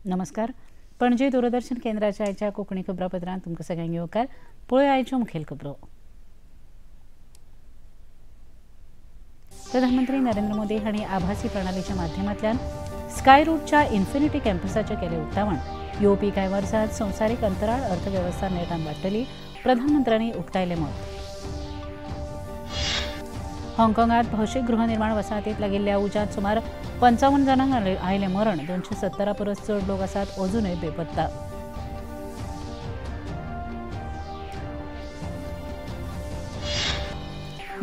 नमस्कार. पणजी दूरदर्शन केंद्राच्या आयच्या कोंकणी खबरापत्रांत तुमकां सगळ्यांक येवकार. पळोवया आयच्यो मुखेल खबरो. प्रधानमंत्री नरेंद्र मोदी हांणी आभासी प्रणालीच्या माध्यमांतल्यान स्काय रूटच्या इन्फिनिटी कॅम्पसाचें केलें उक्तावण. येवपी कांय वर्सांत संवसारीक अंतराळ अर्थवेवस्था नेटान वाडटली. प्रधानमंत्र्यांनी उक्तायलें मत. हाँगकाँगांत भौशीक गृहनिर्माण वसाहतींत लागिल्ल्या उज्यांत सुमार 55 जाणांक आयलें मरण. 217 परस चड लोक आसात अजूनय बेपत्ता.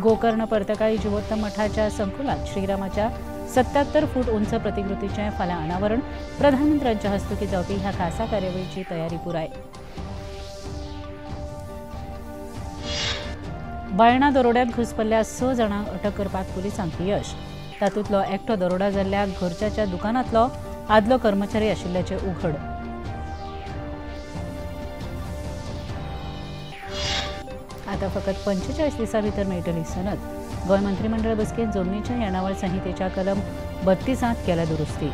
गोकर्ण पर्तकाळी जिवोत्तम मठाच्या संकुलांत श्रीरामाच्या 77 फूट उंच प्रतिकृतीचें फाल्यां अनावरण. प्रधानमंत्र्यांच्या हस्तुकीं जावपी ह्या खासा कार्यावळीची तयारी पुराय. बायणा दरोड्यांत घुसपल्ल्या 6 जाणांक अटक करपाक पुलिसांक यश. तातूंतलो एकटो दरोडा जाल्ल्या घरच्याच्या दुकानांतलो आदलो कर्मचारी आशिल्ल्याचें उघड. आतां फकत 45 दिसां भितर मेळटली सनद. गोंय मंत्रिमंडळ बसकेंत जोडणीच्या येणावळ संहितेच्या कलम 32 केल्या दुरुस्ती.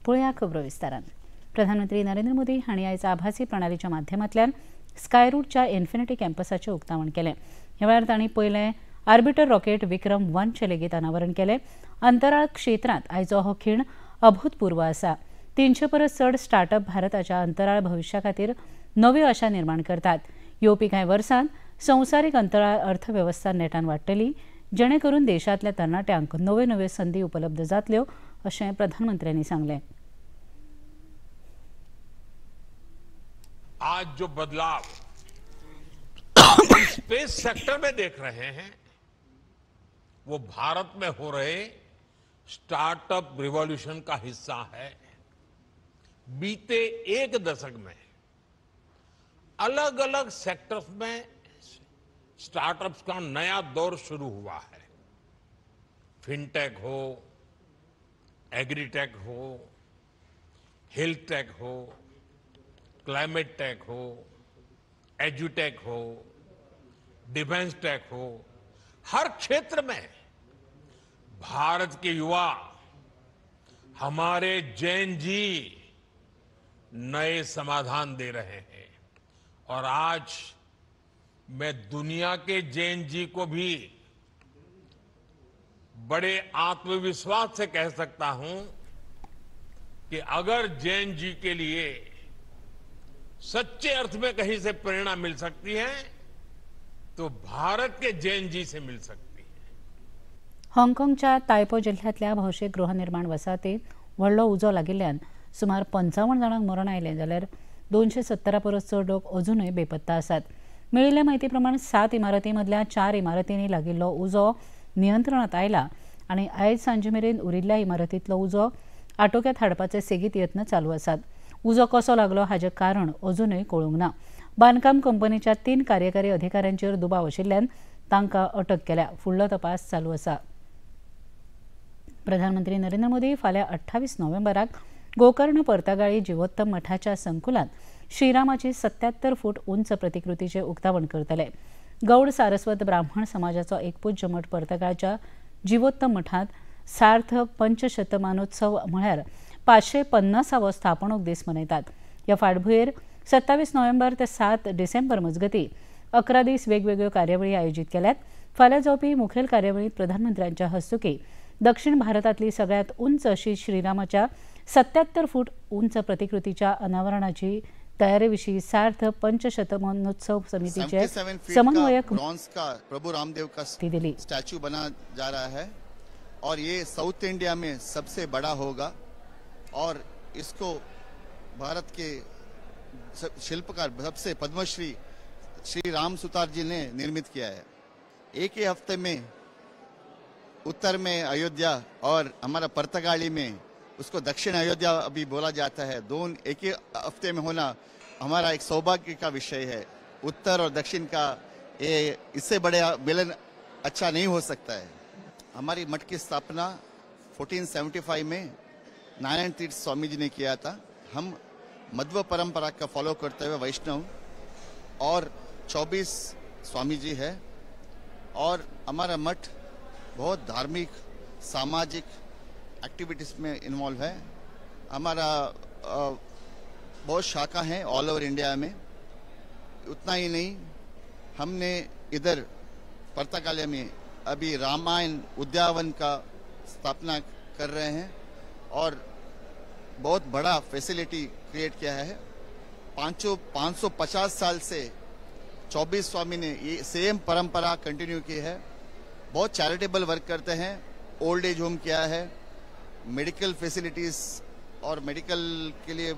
पळोवया खबरो विस्तारान. प्रधानमंत्री नरेंद्र मोदी हांणी आयज आभासी प्रणालीच्या माध्यमांतल्यान स्काय रूटच्या इन्फिनिटी कॅम्पसाचें उक्तावण केलें. ह्या वेळार तांणी पयलें ऑर्बिटर रॉकेट विक्रम 1 चें लेगीत अनावरण केलें. अंतराळ क्षेत्रांत आयचो हो खीण अभूतपूर्व आसा. 300 परस चड स्टार्टअप भारताच्या अंतराळ भविश्या खातीर नव्यो आशा निर्माण करतात. येवपी कांय वर्सांत संवसारीक अंतराळ अर्थवेवस्था नेटान वाडटली, जेणे करून देशांतल्या तरणाट्यांक नव्यो नव्यो संदी उपलब्ध जातल्यो, अशें प्रधानमंत्र्यांनी सांगलें. आज जो बदलाव स्पेस सेक्टर में देख रहे हैं वो भारत में हो रहे स्टार्टअप रिवॉल्यूशन का हिस्सा है. बीते एक दशक में अलग अलग सेक्टर्स में स्टार्टअप्स का नया दौर शुरू हुआ है. फिनटेक हो, एग्रीटेक हो, हेल्थ टेक हो, क्लाइमेट टेक हो, एजुटेक हो, डिफेंस टेक हो, हर क्षेत्र में भारत के युवा, हमारे जैन जी नए समाधान दे रहे हैं. और आज मैं दुनिया के जैन जी को भी बड़े आत्मविश्वास से कह सकता हूं कि अगर जैन जी के लिए सच्चे अर्थ में कहीं से प्रेरणा मिल सकती है तो भारत के जैन जी से मिल सकती है. हाँगकाँगच्या तायपो जिल्ह्यातल्या भौशीक गृहनिर्माण वसाहतीत व्हडलो उजो लागिल्ल्यान सुमार 55 जाणांक मरण आयलें, जाल्यार 217 परस चड लोक अजूनय बेपत्ता आसात. मेळिल्ल्या म्हायती प्रमाण 7 इमारती मदल्या 4 इमारतींनी लागिल्लो उजो नियंत्रणांत आयला आनी आयज सांजे मेरेन उरिल्ल्या इमारतींतलो उजो आटोक्यांत हाडपाचे सेगीत यत्न चालू आसात. उजो कसो लागलो हाचें कारण अजूनय कळूंक ना. बांदकाम कंपनीच्या 3 कार्यकारी अधिकाऱ्यांचेर दुबाव आशिल्ल्यान तांकां अटक केल्या. फुडलो तपास चालू आसा. प्रधानमंत्री नरेंद्र मोदी फाल्यां 28 नोव्हेंबराक गोकर्ण पर्तगाळी जिवोत्तम मठाच्या संकुलांत श्रीरामाची 77 फूट उंच प्रतिकृतीचें उक्तावण करतले. गौड सारस्वत ब्राह्मण समाजाचो एकपूज्य मठ पर्तगाळच्या जिवोत्तम मठांत सार्थ पंचशतमानोत्सव म्हळ्यार 550वो स्थापणूक दीस मनयतात. ह्या फाटभुंयेर 27 नोव्हेंबर ते 7 डिसेंबर मजगतीं 11 दीस वेगवेगळ्यो कार्यावळी आयोजीत केल्यात. फाल्यां जावपी मुखेल कार्यावळींत प्रधानमंत्र्यांच्या हस्तुकीं दक्षिण भारतांतली सगळ्यांत उंच अशी श्रीरामाच्या 77 फूट उंच प्रतिकृतीच्या अनावरणाची तयारी विशीं सार्थ पंचशतमानोत्सव समितीचे समन्वयक प्रभु रामदेव का स्टैचू बना जा रहा है और ये साउथ इंडिया में सबसे बड़ा होगा और इसको भारत के शिल्पकार सबसे पद्मश्री श्री राम सुतार जी ने निर्मित किया है. एक ही हफ्ते में उत्तर में अयोध्या और हमारा पर्तगाली में उसको दक्षिण अयोध्या अभी बोला जाता है. दोनों एक ही हफ्ते में होना हमारा एक सौभाग्य का विषय है. उत्तर और दक्षिण का ये इससे बड़े मिलन अच्छा नहीं हो सकता है. हमारी मठ की स्थापना 1475 में नारायण तीर्थ स्वामी जी ने किया था. हम मध्व परंपरा का फॉलो करते हुए वैष्णव और 24 स्वामी जी है और हमारा मठ बहुत धार्मिक सामाजिक एक्टिविटीज में इन्वॉल्व है। हमारा बहुत शाखा है ऑल ओवर इंडिया में। उतना ही नहीं, हमने इधर पर्तगाली में अभी रामायण उद्यान का स्थापना कर रहे हैं और बहुत बड़ा फैसिलिटी क्रिएट किया है। 550 साल से 24 स्वामी ने ये सेम परंपरा कंटिन्यू की है। बहुत चैरिटेबल वर्क करते हैं। ओल्ड एज होम किया है, मेडिकल फैसिलिटीज और मेडिकल के लिए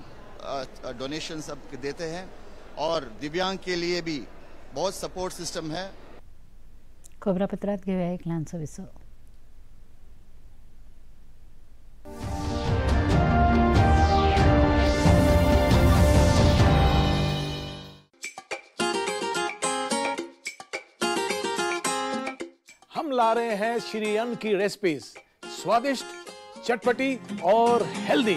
डोनेशन सब देते हैं और दिव्यांग के लिए भी बहुत सपोर्ट सिस्टम है। खबरापत्रात घेऊया एक लहानसं विसर। हम ला रहे हैं श्री अन्न की रेसिपीज, स्वादिष्ट, चटपटी और हेल्दी।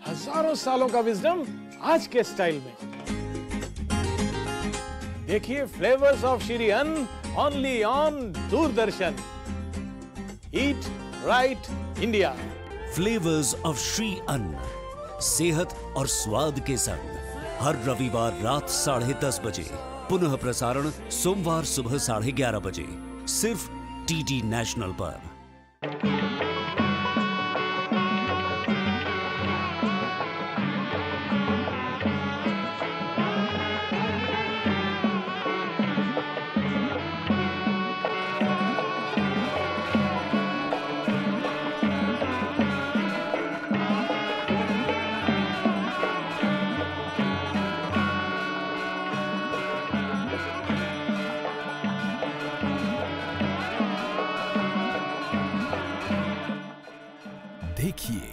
हजारों सालों का विजडम आज के स्टाइल में। देखिए फ्लेवर्स ऑफ श्री अन्न only on Doordarshan. Eat right India. Flavours of Shri अन्न, सेहत और स्वाद के संग हर रविवार रात 10:30 बजे, पुनः प्रसारण सोमवार सुबह 11:30 बजे, सिर्फ टीटी नेशनल पर। देखिए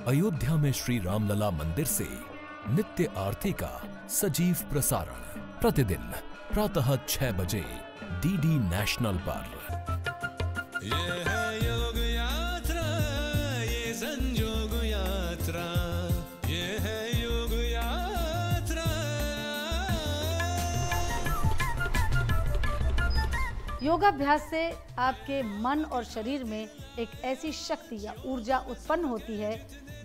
अयोध्या में श्री रामलला मंदिर से नित्य आरती का सजीव प्रसारण प्रतिदिन प्रातः 6 बजे डीडी नेशनल पर। ये है योग यात्रा, ये संयोग यात्रा, ये है योग यात्रा। योगाभ्यास से आपके मन और शरीर में एक ऐसी शक्ति या ऊर्जा उत्पन्न होती है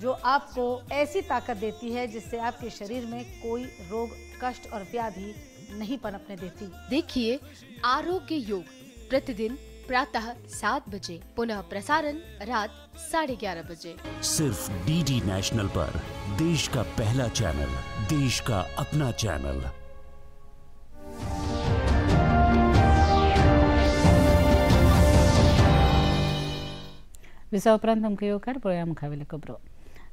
जो आपको ऐसी ताकत देती है जिससे आपके शरीर में कोई रोग, कष्ट और व्याधि नहीं पनपने देती। देखिए आरोग्य योग प्रतिदिन प्रातः 7 बजे, पुनः प्रसारण रात 11:30 बजे, सिर्फ डीडी नेशनल पर। देश का पहला चैनल, देश का अपना चैनल। विसा उपरांत अमके येवकार पळया मुखावेले खबरो।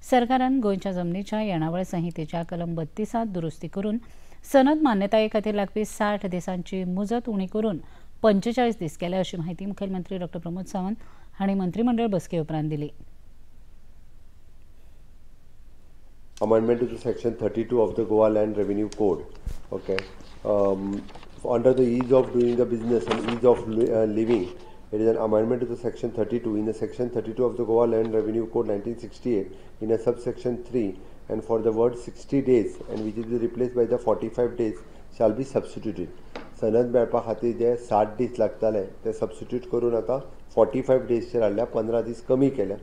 सरकारान गोंयच्या जमनीच्या येणावळ संहितेच्या कलम 32 दुरुस्ती करून सनद मान्यताये खातीर लागपी 60 दिसांची मुजत उणी करून 45 दीस केल्या, अशी माहिती मुखेलमंत्री डॉ. प्रमोद सावंत हांणी मंत्रिमंडळ बसके उपरांत दिली। Amendment to the section 32 of the Goa Land Revenue Code. Okay, under the ease of doing the business and ease of living, it is an amendment to the section 32. In the section 32 of the Goa Land Revenue Code 1968, in a subsection 3, and for the word 60 days, and which is replaced by the 45 days, shall be substituted. सनद मेळपा खातीर जे 60 दीस लागताले ते substitute करून आता 45 डेजचेर हाडल्या, 15 दीस कमी केल्या,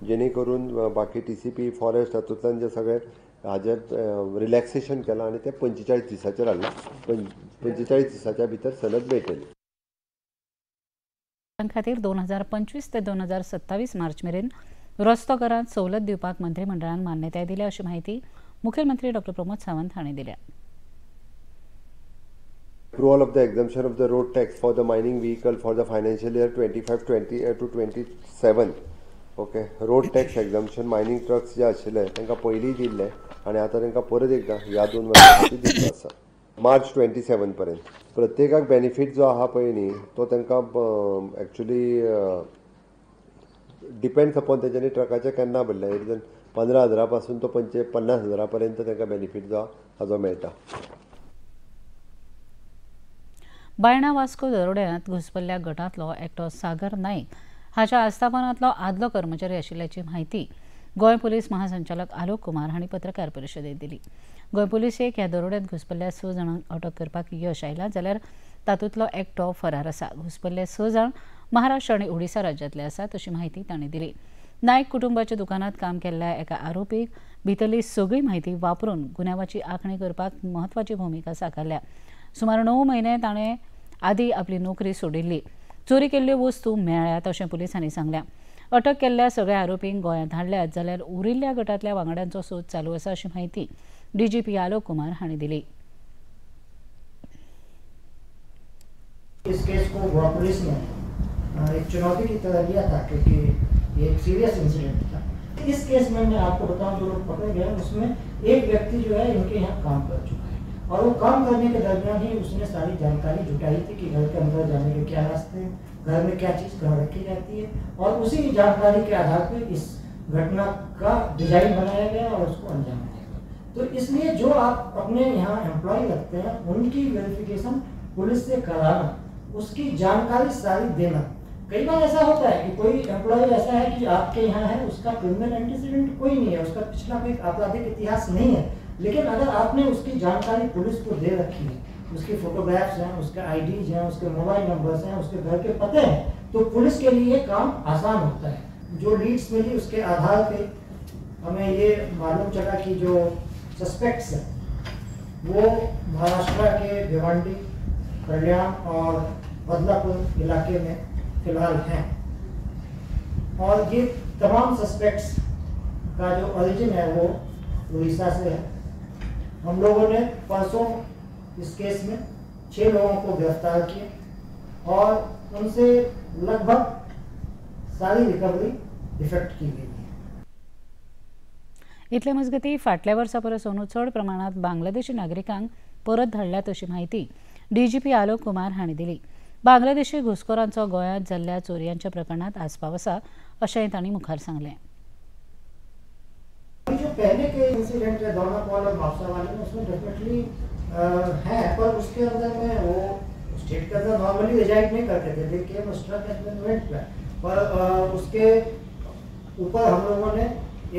जेणे करून बाकी TCP फॉरेस्ट हातूंतल्यान जे सगळे हाजे रिलॅक्सेशन केलां आनी ते 45 दिसाचेर हाडलां। 45 दिसाच्या भितर सनद मेळटली। खातीर 2025 ते 2027 मार्च मेरेन रस्तो करांत सवलत दिवपाक मंत्रिमंडळान मान्यताय दिल्या, अशी माहिती मुखेलमंत्री डॉ. प्रमोद सावंत हांणी दिल्या। Approval of the exemption of the road tax for the mining vehicle for the financial year 25-20 to 27. Okay, road tax exemption mining trucks जे आशिल्ले तांकां पयलीं दिल्ले आनी आतां तांकां परत एकदां ह्या 2 वर्सांसाठी दिल्लो आसा मार्च 27 पर्यंत। प्रत्येकाक बेनिफीट जो आहा पळय न्ही तो तांकां एक्चुअली डिपेंड्स अपॉन तेंच्यांनी ट्रकाचे केन्ना भरले। 15,000 पासून तो 50,000 पर्यंत तांकां बेनिफीट जो हाजो मेळटा। बायणा वास्को दरोड्यांत घुसपल्ल्या गटांतलो एकटो सागर नाईक हाच्या आस्थापनांतलो आदलो कर्मचारी आशिल्ल्याची माहिती गोंय पुलीस महासंचालक आलोक कुमार हांणी पत्रकार परिशदेंत दिली. गोंय पुलिसेक ह्या दरोड्यांत घुसपल्ल्या 6 जाणांक अटक करपाक यश आयलां, जाल्यार तातूंतलो एकटो फरार आसा. घुसपल्ले 6 जाण महाराष्ट्र आनी ओडिशा राज्यांतले आसात अशी माहिती तांणी दिली. नायक कुटुंबाच्या दुकानात काम केल्ल्या एका आरोपीक भितरली सगळी माहिती वापरून गुन्यांवाची आखणी करपाक म्हत्वाची भूमिका साकारल्या. सुमार 9 म्हयने ताणें आदी आपली नोकरी सोडिल्ली. चोरी केल्ल्यो वस्तू मेळ्ळ्यात अशें पुलिसांनी सांगलें. अटक केल्ल्या सगळ्या आरोपींक गोंयांत धाडल्यात, जाल्यार उरिल्ल्या गटांतल्या वांगड्यांचो सोद चालू आसा अशी माहिती डीजीपी आलोक कुमार हांणी दिली. इस केस को गोवा पुलिस ने एक चुनौती की तरह लिया था, क्योंकि ये एक सीरियस इंसिडेंट था. इस केस में मैं आपको बताऊं, जो लोग पकड़े गए उसमें एक व्यक्ति जो है इनके यहाँ काम कर चुका है, और वो काम करने के दरमियान ही उसने सारी जानकारी जुटाई थी कि घर के अंदर जाने के क्या रास्ते हैं, घर में क्या चीज़ कहाँ रखी जाती है, और उसी जानकारी के आधार पर इस घटना का डिजाइन बनाया गया और उसको अंजाम दिया गया. तो इसलिए जो आप अपने यहाँ एम्प्लॉय रखते हैं उनकी वेरिफिकेशन पुलिस से कराना, उसकी जानकारी सारी देना. कई बार ऐसा होता है कि कोई एम्प्लॉय ऐसा है कि आपके यहाँ है, उसका क्रिमिनल एंटीसीडेंट कोई नहीं है, उसका पिछला कोई आपराधिक इतिहास नहीं है, लेकिन अगर आपने उसकी जानकारी पुलिस को दे रखी है, उसकी फोटोग्राफ्स हैं, उसके आईडीज हैं, उसके मोबाइल नंबर्स हैं, उसके घर के पते हैं, तो पुलिस के लिए काम आसान होता है. जो लीड्स मिली उसके आधार पे हमें ये मालूम चला कि जो सस्पेक्ट्स हैं वो महाराष्ट्र के भिवंडी, कल्याण और बदलापुर इलाके में फिलहाल हैं, और ये तमाम सस्पेक्ट्स का जो ओरिजिन है वो उड़ीसा से है. हम लोगों ने परसों इस केस में 6 लोगों को गिरफ्तार किया और उनसे लगभग सारी रिकवरी इफेक्ट की गई. इतले मजगती फाटल्या वर्सा परस चड प्रमाणात बांगलादेशी नागरिकांक परत धाडल्यात अशी माहिती डीजीपी आलोक कुमार हांणी दिली. बांगलादेशी घुसखोरांचो गोंयांत जाल्ल्या चोरयांच्या प्रकरणात आस्पाव आसा अशेंय तांणी मुखार सांगलें. जो पहले के इंसिडेंट है दोनापाल और मापसा वाले में, उसमें डेफिनेटली है, पर उसके अंदर में वो स्टेट के अंदर नॉर्मली रिजाइड नहीं करते थे, लेकिन स्ट्रक एडमेंट पे, पर उसके ऊपर हम लोगों ने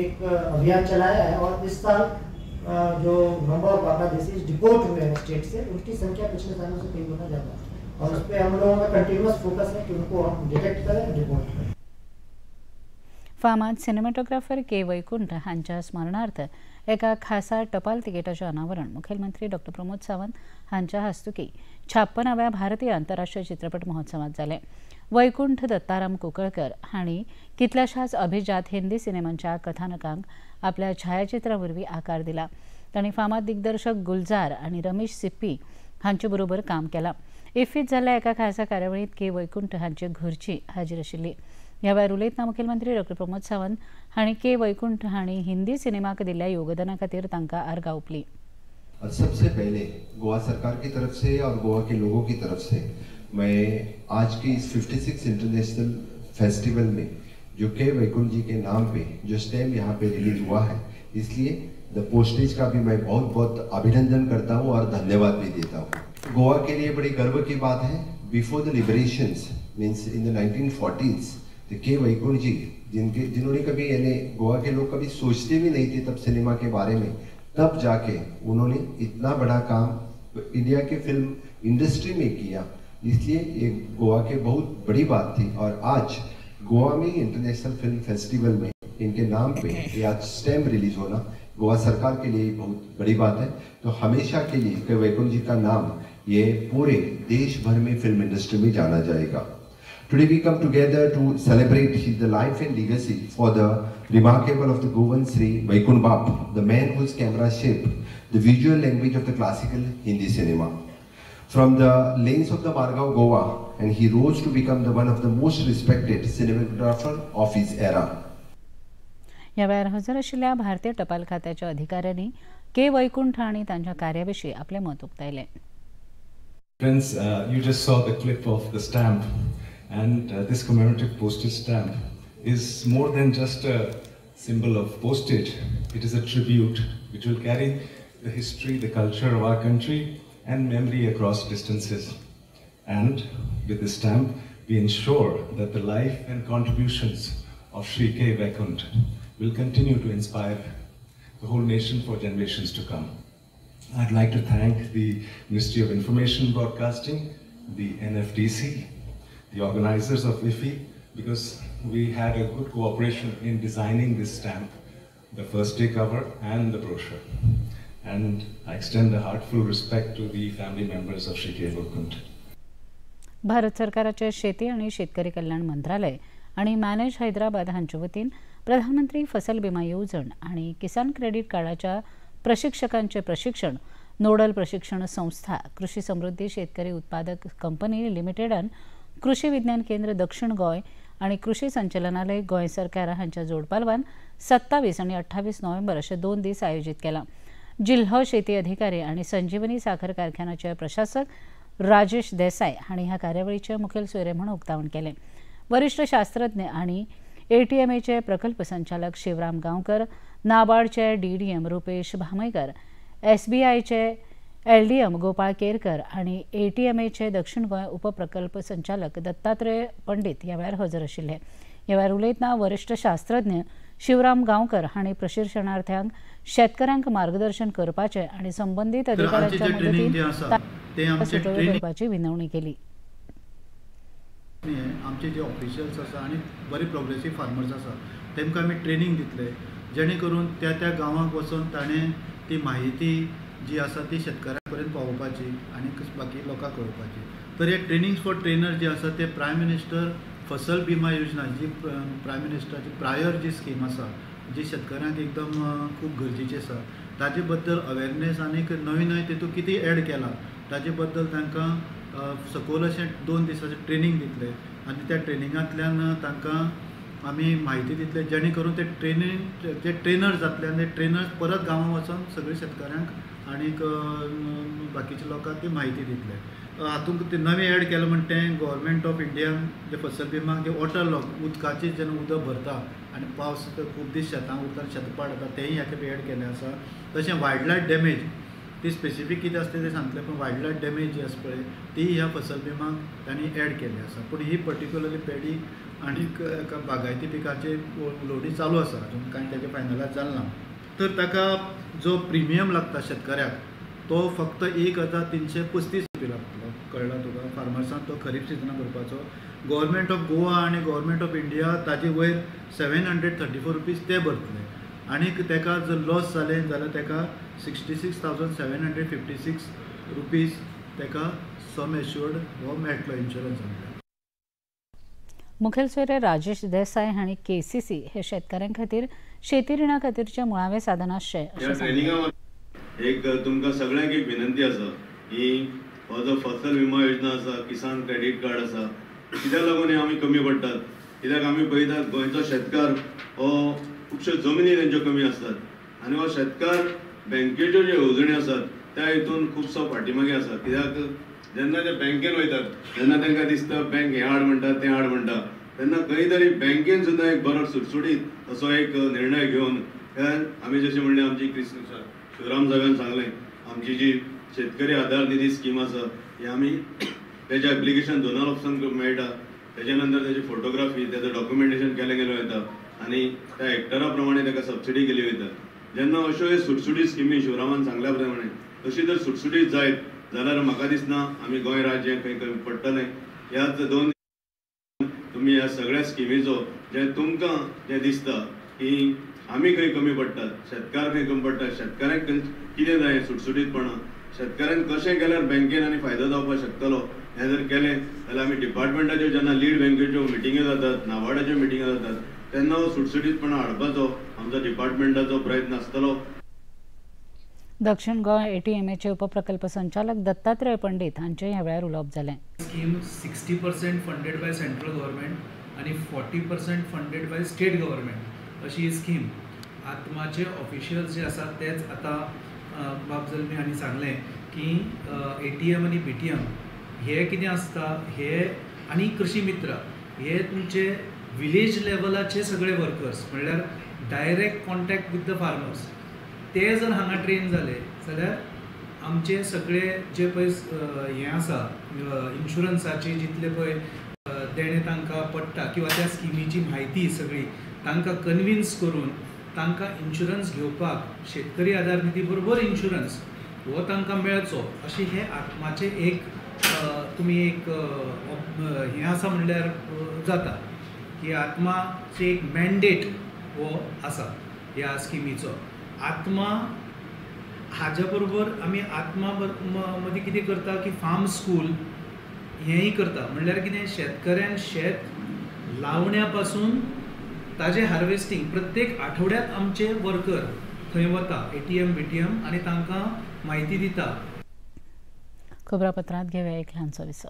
एक अभियान चलाया है, और इस साल जो नंबर ऑफ बांग्लादेशी डिपोर्ट हुए हैं स्टेट से, उनकी संख्या पिछले सालों से कई गुना ज़्यादा है, और उस पर हम लोगों का कंटिन्यूस फोकस है कि उनको हम डिटेक्ट करें, डिपोर्ट करें. फामाद सिनेमॅटोग्राफर के वैकुंठ हांच्या स्मरणार्थ एका खासा टपाल तिकेटाचें अनावरण मुखेलमंत्री डॉ प्रमोद सावंत हांच्या हस्तुकी 56व्या भारतीय आंतरराष्ट्रीय चित्रपट महोत्सवात जालें. वैकुंठ दत्ताराम कुंकळकर हांणी कितल्याशाच अभिजात हिंदी सिनेमांच्या कथानकांक आपल्या छायाचित्रां वरवीं आकार दिला. तांणी फामाद दिग्दर्शक गुलजार आनी रमेश सिप्पी हांचे बरोबर काम केलां. इफ्फीत जाल्ल्या एका खासा कार्यावळींत के वैकुंठ हांचे घरची हाजीर आशिल्ली. ह्या वेळार उलयतना मुखेलमंत्री डॉ प्रमोद सावंत हांणी के वैकुंठ हांणी हिंदी सिनेमाक दिल्ल्या योगदाना खातीर तांकां आर्गां ओंपली. सबसे पहले गोवा सरकार की तरफ से और गोवा के लोगों की तरफ से मैं आज की इस 56 इंटरनेशनल फेस्टिवल में जो के वैकुंठ जी के नाम पे जो स्टैम्प यहाँ पे रिलीज हुआ है, इसलिए द पोस्टेज का भी मैं बहुत बहुत अभिनंदन करता हूँ और धन्यवाद भी देता हूँ. गोवा के लिए बड़ी गर्व की बात है. Before the liberations means in the 1940s के वैकुंठ जी जिन्होंने कभी यानी गोवा के लोग कभी सोचते भी नहीं थे तब सिनेमा के बारे में, तब जाके उन्होंने इतना बड़ा काम इंडिया के फिल्म इंडस्ट्री में किया. इसलिए ये गोवा के बहुत बड़ी बात थी, और आज गोवा में इंटरनेशनल फिल्म फेस्टिवल में इनके नाम पे ये आज स्टैम्प रिलीज होना गोवा सरकार के लिए बहुत बड़ी बात है. तो हमेशा के लिए के वैकुंठ जी का नाम ये पूरे देश भर में फिल्म इंडस्ट्री में जाना जाएगा. Today we come together to celebrate the life and legacy for the remarkable of the Govan Sri Vaikunth Bap, the man whose camera shaped the visual language of the classical Hindi cinema. From the lanes of the Margao, Goa, and he rose to become the one of the most respected cinematographer of his era. ह्या वेळार हजर आशिल्ल्या भारतीय टपाल खात्याच्या अधिकाऱ्यांनी के वैकुंठ हांणी तांच्या कार्याविशीं आपलें मत उक्तायलें. Friends, you just saw the clip of the stamp. And this commemorative postage stamp is more than just a symbol of postage. It is a tribute which will carry the history, the culture of our country and memory across distances. And with this stamp, we ensure that the life and contributions of Sri K. Vaikunth will continue to inspire the whole nation for generations to come. I'd like to thank the Ministry of Information Broadcasting, the NFDC, the organizers of IFFI, because we had a good cooperation in designing this stamp, the first day cover and the brochure. And I extend a heartful respect to the family members of Shri K. Vaikunth. Bharat सरकाराचे शेती आणि शेतकरी कल्याण मंत्रालय आणि manage Hyderabad हांचे वतीन प्रधानमंत्री फसल विमा येवजण आणि किसान क्रेडिट कार्डाच्या प्रशिक्षकांचे प्रशिक्षण नोडल प्रशिक्षण संस्था कृषी समृद्धी शेतकरी उत्पादक कंपनी लिमिटेडान कृषी विज्ञान केंद्र दक्षिण गोय आणि कृषी संचालनालय गोय सरकार हांच्या जोडपालवान 27 आणि 28 नोव्हेंबर असे 2 दीस आयोजित केला. जिल्हो शेती अधिकारी आणि संजीवनी साखर कारखान्याचे प्रशासक राजेश देसाई हांणी ह्या कार्यावळीचे मुखेल सोयरे म्हणून उक्तावण केले. वरिष्ठ शास्त्रज्ञ आणि एटीएमएचे प्रकल्प संचालक शिवराम गांवकर, नाबार्डचे डीडीएम रुपेश भामयकर, एसबीआयचे एलडीएम गोपाळ केरकर आणि एटीएमएचे दक्षिण गोंय उपप्रकल्प संचालक दत्तात्रय पंडित ह्या वेळार हजर आशिल्ले. ह्या वेळार उलयतना वरिष्ठ शास्त्रज्ञ शिवराम गांवकर हांणी प्रशिक्षणार्थ्यांक शेतकऱ्यांक मार्गदर्शन करपाचे आणि संबंधित अधिकाऱ्यांच्या मदतीन सुटोव्यो करपाची विनवणी केली. आमचे जे ऑफिशियल्स आसा आणि बरे प्रोग्रेसीव फार्मर्स आसा तांकां आमी ट्रेनिंग दितले जेणे करून त्या गांवांक वचून ताणें ती माहिती जी आसा ती शेतकऱ्यां पर्यंत पावोवपाची आणि बाकी लोकांक कळोवपाची. तर हे ट्रेनिंग्स फॉर ट्रेनर जे आसा ते प्रायम मिनिस्टर फसल विमा योजना जी प्रायम मिनिस्टराची प्रायर जी स्कीम आसा जी शेतकऱ्यांक एकदम खूब गरजेची आसा ताजे बद्दल अवेरनेस आनी नवी नवी तेतून कितें एड केलां ताजे बद्दल तांकां सखोल अशें 2 दिसांचें ट्रेनिंग दितले आनी त्या ट्रेनिंगांतल्यान तांकां आमी म्हायती दितले जेणे करून ते ट्रेनर जातले आनी ते ट्रेनर परत गांवां वचून सगळे शेतकऱ्यांक आनीक बाकीच्या लोकांक ती म्हायती दितले. हातूंत ते नवें एड केलां म्हणटा तें गव्हर्मेंट ऑफ इंडियान जे फसल विमाक जे वॉटर लॉक उदकाचें जेन्ना उदक भरता आनी पावस खूब दीस शेतांक उरता शेतपाड जाता तेंय हाका एड केलें आसा. तशें वायल्ड लायफ डॅमेज ती स्पेसिफीक कितें आसता तें सांगतलें पूण वायल्ड लायफ डॅमेज जी आसा पळय ती ह्या फसल विमाक तांणी एड केली आसा. पूण ही पर्टिक्युलरली पेडी आनीक बागायती पिकाची उलोवणी चालू आसा अजून कांय तेजे फायनलायज जालें ना. तर ताका जो प्रिमियम लागता शेतकऱ्याक तो फक्त 1335 रुपया लागतलो. कळ्ळा तुका फार्मर्सांक तो खरीप सिजनाक करपाचो. गव्हर्मेंट ऑफ गोवा आनी गव्हर्मेंट ऑफ इंडिया ताजे वयर 734 रुपीज ते भरतले आनीक ताका जर लॉस जालें जाल्यार ताका 66,756 रुपीज ताका सम एश्युअर्ड हो मेळटलो इन्शुरन्स. मुखेल सोयरे राजेश देसाई हांणी केसीसी हे शेतकऱ्यां खातीर शेती रिणा खातीरचे मुळावे साधन आसचे. एक तुमकां सगळ्यांक एक विनंती आसा की हो जो फसल विमा योजना आसा किसान क्रेडिट कार्ड आसा कित्याक लागून आमी कमी पडटात कित्याक आमी पळयतात गोंयचो शेतकार हो खुबश्यो जमनी तेंच्यो कमी आसतात आनी हो शेतकार बँकेच्यो ज्यो येवजणी आसात त्या हितून खुबसो फाटीमागे आसा. कित्याक जेन्ना ते बँकेन वयतात तेन्ना तांकां दिसता बँक हें हाड म्हणटा तें हाड म्हणटा तेन्ना खंय तरी बँकेन सुद्दां एक बरो सुटसुटीत असो एक निर्णय घेवन आमी जशें म्हणलें आमची शिवराम साहेबान सांगलें आमची जी शेतकरी आधार निधी स्कीम आसा ही आमी तेजें एप्लिकेशन झोनल ऑफिसांक मेळटा तेजे नंतर तेजी फोटोग्राफी तेजें डॉक्युमेंटेशन केलें गेलें वयता आनी त्या हेक्टरा प्रमाणे ताका सबसिडी केली वयता. जेन्ना अश्यो हे सुटसुटीत स्किमी शिवरामान सांगल्या प्रमाणे अशी जर सुटसुटीत जायत जाल्यार म्हाका दिसना आमी गोंय राज्य खंय कमी पडटलें. ह्याच 2 तुमी ह्या सगळ्या स्किमीचो जे तुमकां जें दिसता की आमी खंय कमी पडटात शेतकार खंय कमी पडटात शेतकऱ्यांक कितें जाय सुटसुटीतपणां शेतकऱ्यांक कशें केल्यार बँकेन आनी फायदो जावपाक शकतलो हें जर केलें जाल्यार आमी डिपार्टमेंटाच्यो जेन्ना लीड बँकेच्यो मिटिंग्यो जातात नाबार्डाच्यो मिटिंग्यो जातात तेन्ना हो सुटसुटीतपणां हाडपाचो आमचो डिपार्टमेंटाचो प्रयत्न आसतलो. दक्षिण गोंय एटीएमएचे उपप्रकल्प संचालक दत्तात्रय पंडित हांचे ह्या वेळार उलोवप जालें. Scheme 60% funded by central government आनी 40% फंडेड बाय स्टेट गव्हर्मेंट अशी ही स्कीम. आत्माचे ऑफिशियल्स जे आसात तेच आतां बाब जल्मी हांणी सांगलें की एटीएम आनी बीटीएम हे कितें आसता हे आनी कृषी मित्र हे तुमचे विलेज लेवलाचे सगळे वर्कर्स म्हणल्यार direct contact with the farmers ते जर हांगा ट्रेन जाले जाल्यार आमचे सगळे जे पळय हें आसा इन्शुरन्साचे जितले पळय देणे तांकां पडटा किंवा त्या स्किमीची म्हायती सगळी तांकां कन्विन्स करून तांकां इन्शुरन्स घेवपाक शेतकरी आधार निधी बरोबर इन्शुरन्स हो तांकां मेळचो अशें हे आत्माचे एक तुमी एक हें आसा म्हणल्यार जाता की आत्माचे एक मॅन्डेट हो आसा ह्या स्किमीचो. आत्मा हाज्या बरोबर आमी आत्मा मदीं कितें करता की फार्म स्कूल हेंय करता. म्हणल्यार कितें शेतकऱ्यान शेत लावण्या पासून ताजें हार्वेस्टिंग प्रत्येक आठवड्यात आमचे वर्कर थंय वता ATM BTM आनी तांकां म्हायती दिता. खबरापत्रांत घेवया एक ल्हानसो विसो.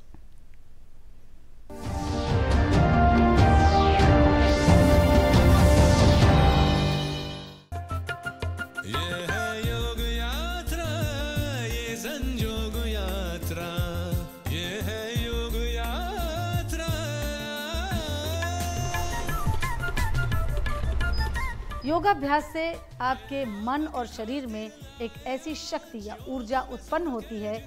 योगाभ्यास से आपके मन और शरीर में एक ऐसी शक्ति या ऊर्जा उत्पन्न होती है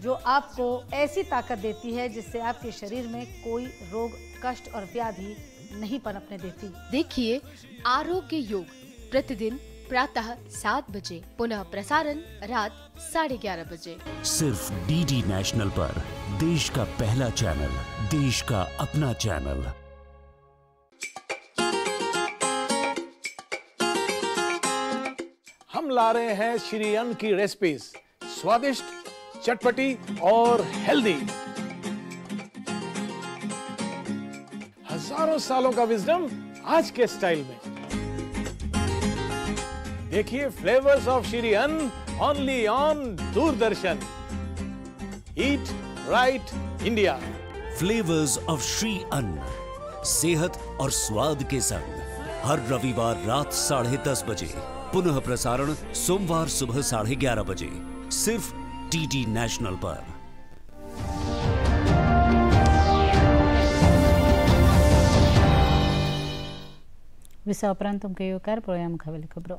जो आपको ऐसी ताकत देती है जिससे आपके शरीर में कोई रोग, कष्ट और व्याधि नहीं पनपने देती. देखिए आरोग्य योग प्रतिदिन प्रातः 7 बजे, पुनः प्रसारण रात 11:30 बजे. सिर्फ DD नेशनल पर, देश का पहला चैनल, देश का अपना चैनल. हम ला रहे हैं श्री अन्न की रेसिपीज, स्वादिष्ट, चटपटी और हेल्दी. हजारों सालों का विजडम आज के स्टाइल में. देखिए फ्लेवर्स ऑफ श्री अन्न only on Doordarshan. Eat right India. Flavours of Shri अन्न, सेहत और स्वाद के संग हर रविवार रात 10:30 बजे, पुनः प्रसारण सोमवार सुबह 11:30 बजे, सिर्फ DD नेशनल पर. विसा उपरांत तुमकां येवकार पळोवया मुखावेली खबरो.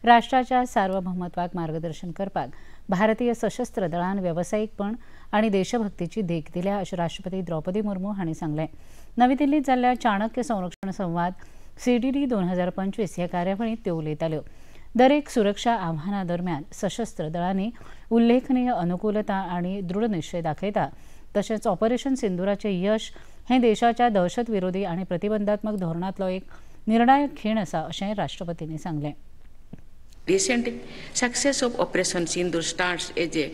राष्ट्राच्या सार्वभौमत्वाक मार्गदर्शन करपाक भारतीय सशस्त्र दळान वेवसायीकपण आनी देशभक्तीची देख दिल्या अशें राष्ट्रपती द्रौपदी मुर्मू हांणी सांगलें. नवी दिल्लींत जाल्ल्या चाणक्य संरक्षण संवाद CDD 2025 ह्या कार्यावळींत त्यो उलयताल्यो. दरेक सुरक्षा आव्हाना दरम्यान सशस्त्र दळांनी उल्लेखनीय अनुकूलता आनी दृढनिश्चय दाखयता. तशेंच ऑपरेशन सिंदुराचें यश हें देशाच्या दहशत विरोधी आनी प्रतिबंधात्मक धोरणांतलो एक निर्णायक खीण आसा अशें राष्ट्रपतींनी सांगलें. Recent success of Operation Sindoor stands as a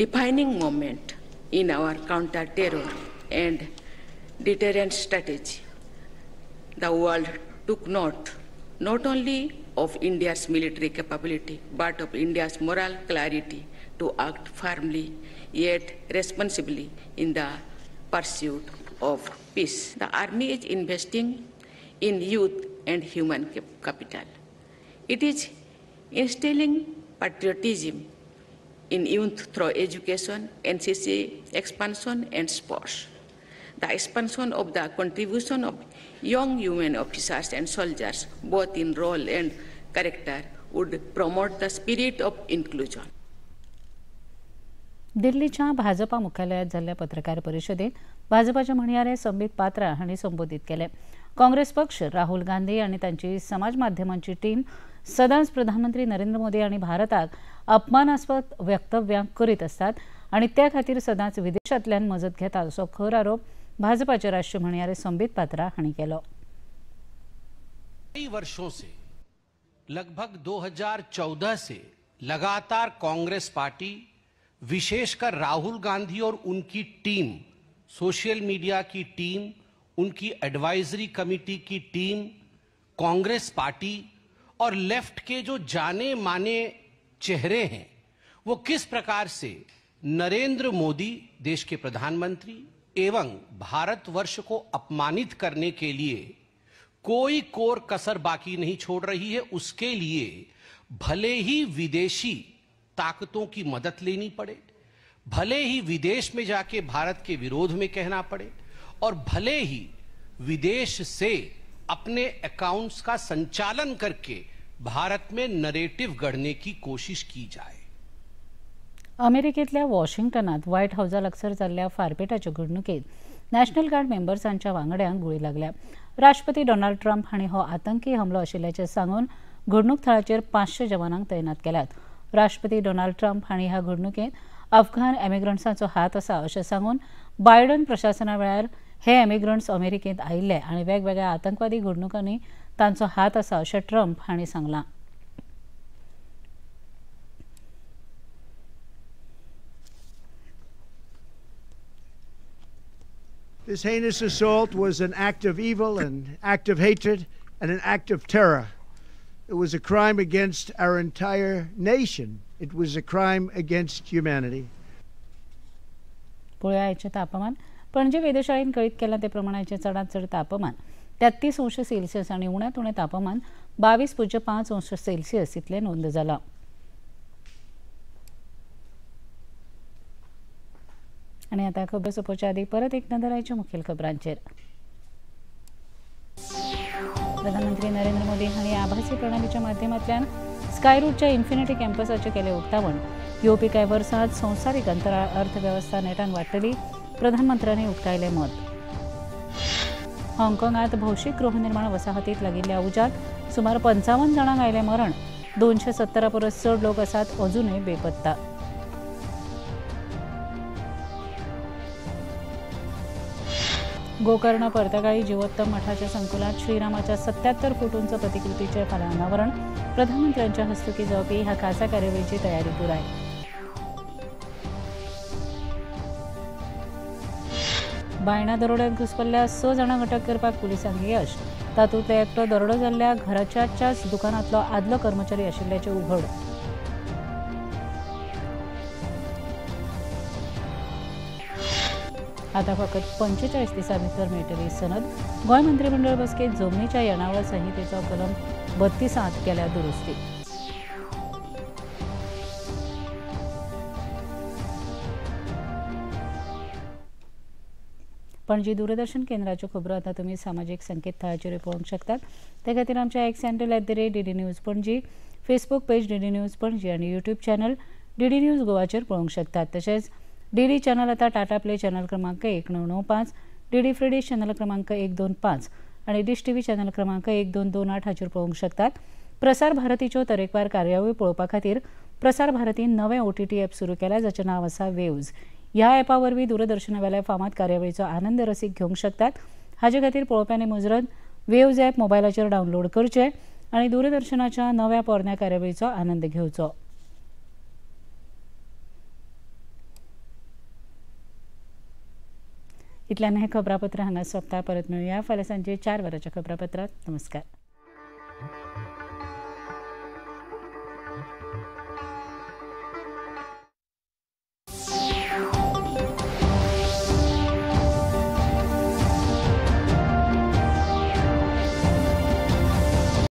defining moment in our counter-terror and deterrence strategy. The world took note not only of India's military capability, but of India's moral clarity to act firmly yet responsibly in the pursuit of peace. The Army is investing in youth and human capital. It is instilling patriotism in youth through education, NCC expansion and sports. The expansion of the contribution of young women officers and soldiers, both in role and character, would promote the spirit of inclusion. दिल्लीच्या भाजपा मुख्यालयात जाल्ल्या पत्रकार परिशदेत भाजपाचे म्हणयारे संबीत पात्रा हांणी संबोधीत केले. काँग्रेस पक्ष, राहुल गांधी आनी तांची समाज माध्यमांची टीम सदांच प्रधानमंत्री नरेंद्र मोदी आनी भारताक अपमानास्पद वक्तव्यां करीत असतात आनी त्या खातीर सदांच विदेशांतल्यान मजत घेतात असो खर आरोप भाजपाचे राष्ट्रीय म्हणयारे संबीत पात्रा हांणी केलो. कई वर्षों से, लगभग 2014 से लगातार कांग्रेस पार्टी, विशेषकर राहुल गांधी और उनकी टीम, सोशल मीडिया की टीम, उनकी एडवाइजरी कमेटी की टीम, कांग्रेस पार्टी और लेफ्ट के जो जाने माने चेहरे हैं, वो किस प्रकार से नरेंद्र मोदी, देश के प्रधानमंत्री, एवं भारतवर्ष को अपमानित करने के लिए कोई कोर कसर बाकी नहीं छोड़ रही है. उसके लिए भले ही विदेशी ताकतों की मदद लेनी पड़े, भले ही विदेश में जाके भारत के विरोध में कहना पड़े, और भले ही विदेश से अपने अकाउंट्स का संचालन करके भारत में नरेटिव गढ़ने की कोशिश की जाए. अमेरिकेतल्या वॉशिंग्टनात व्हाईट हाऊसा लागसार जाल्ल्या फारपेटाच्या घडणुकेत नॅशनल गार्ड मेंबर्सांच्या वांगड्यांक गुळी लागल्या. राष्ट्रपती डोनाल्ड ट्रम्प हांणी हो आतंकी हमलो आशिल्ल्याचें सांगून घडणूक थळाचेर 500 जवानांक तैनात केल्यात. राष्ट्रपती डोनाल्ड ट्रम्प हांणी ह्या घडणुकेंत अफगाण एमिग्रंट्सांचो हात आसा अशें सांगून बायडन प्रशासना वेळार हे एमिग्रंट्स अमेरिकेंत आयिल्ले आनी वेगवेगळ्या आतंकवादी घडणुकांनी तांचो हात आसा अशें ट्रम्प हांणी सांगलां. This heinous assault was an act of evil, an act of hatred, and an act of terror. It was a crime against our entire nation. It was a crime against humanity. पळोवया आयचें तापमान. पणजे वेधशाळेन कळीत केलां ते प्रमाण आयचें चडांत चड तापमान 33 अंश सेल्सियस आनी उण्यांत उणें तापमान 22.5 अंश सेल्सियस इतलें नोंद जालां. आनी आतां खबर सोंपोवचे आदीं परत एक नदर आयच्या मुखेल खबरांचेर. प्रधानमंत्री नरेंद्र मोदी हांणी आभासी प्रणालीच्या माध्यमांतल्यान स्कायरूटच्या इन्फिनिटी कॅम्पसाचें केलें उक्तावण. येवपी कांय वर्सांत संवसारीक अंतराळ अर्थवेवस्था नेटान वाडटली, प्रधानमंत्र्यांनी उक्तायलें मत. हाँगकाँगांत भौशीक गृहनिर्माण वसाहतींत लागिल्ल्या उज्यात सुमार 55 जाणांक आयलें मरण. 270 परस चड लोक आसात अजूनय बेपत्ता. गोकर्ण पर्तगाळी जिवोत्तम मठाच्या संकुलात श्रीरामाच्या 77 फूट उंच प्रतिकृतीचे फाल्यां अनावरण. प्रधानमंत्र्यांच्या हस्तुकी जावपी ह्या खासा कार्यावळीची तयारी पुराय. बायणा दरोड्यांत घुसपल्ल्या 6 जाणांक अटक करपाक पुलिसांक यश. तातूंतलो एकटो दरोडो जाल्ल्या घराच्याच दुकानांतलो आदलो कर्मचारी आशिल्ल्याचें उघड. आता फकत 45 दिसां भितर मेळटली सनद. गोंय मंत्रिमंडळ बसकेंत जमनीच्या येणावळ संहितेचो कलम 32 केल्या दुरुस्ती. पणजी दूरदर्शन केंद्राच्यो खबरो आतां तुमी सामाजीक संकेतथळाचेर पळोवंक शकतात. ते खातीर आमच्या x handle @DD news Panaji, Facebook page DD news Panaji आनी यूट्यूब चॅनल DD न्यूज गोवाचेर पळोवंक शकतात. तशेंच DD चॅनल आतां टाटा प्ले चॅनल क्रमांक 1995, DD फ्री डिश चॅनल क्रमांक 125 आनी डिश TV चॅनल क्रमांक 1228 हाचेर पळोवंक शकतात. प्रसार भारतीच्यो तरेकवार कार्यावळी पळोवपा खातीर प्रसार भारतीन नवें OTT ॲप सुरू केल्या, जाचें नांव आसा वेव्ज. ह्या ॲपा वरवीं दूरदर्शना वेल्या फामाद कार्यावळीचो आनंद रसीक घेवंक शकतात. हाचे खातीर पळोवप्यांनी मुजरत वेव्ज ॲप मोबायलाचेर डावनलोड करचें आनी दूरदर्शनाच्या नव्या पोरन्या कार्यावळीचो आनंद घेवचो. इतल्यान हें खबरापत्र हांगा सोंपता. परत मेळुया फाल्यां सांजे 4 वरांच्या खबरापत्रांत. नमस्कार.